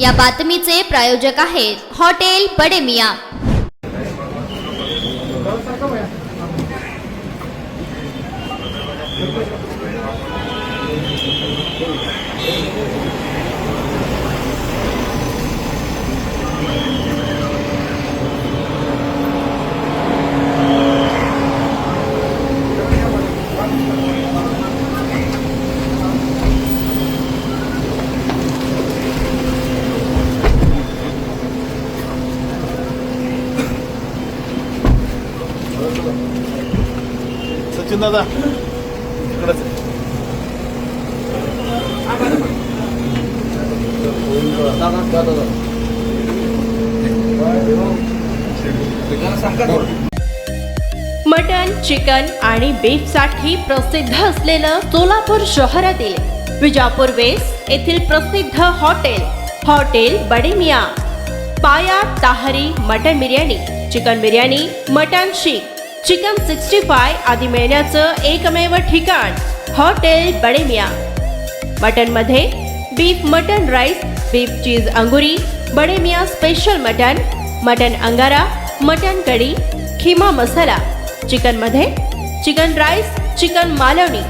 या बातमीचे प्रायोजक आहेत हॉटेल बडे मियां। सचिन दादा मटन, चिकन आणि बीफ साठी प्रसिद्ध असलेलं सोलापूर शहरातील विजापूर वेस्ट येथील प्रसिद्ध हॉटेल बडे मियां। पाया ताहरी mutton biryani, chicken biryani, mutton शीख, चिकन 65 आदी मिळण्याचं एकमेव ठिकाण हॉटेल बडे मियां। मटन मध्ये beef mutton rice, beef cheese अंगुरी, Bade Miyan special mutton, mutton अंगारा, मटन कढी, खीमा मसाला। चिकन मध्ये chicken rice, chicken Malvani,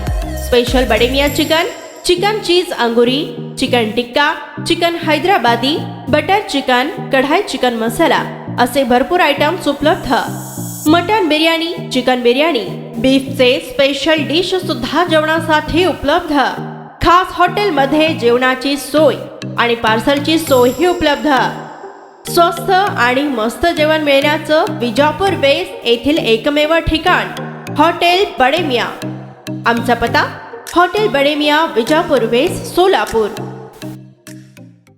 special Bade Miyan chicken, chicken cheese अंगुरी, chicken tikka, chicken Hyderabadi, butter chicken, kadai chicken masala असे भरपूर आयटम्स उपलब्ध। मटन बिर्याणी, चिकन बिर्याणी, बीफचे स्पेशल डिश सुद्धा जेवणासाठी उपलब्ध। खास हॉटेलमध्ये जेवणाची सोय आणि पार्सलची सोयही उपलब्ध। स्वस्त आणि मस्त जेवण मिळण्याचं विजापूर वेस्ट येथील एकमेव ठिकाण हॉटेल बडे मियां। आमचा पत्ता हॉटेल बडे मियां, विजापूर वेस्ट, सोलापूर।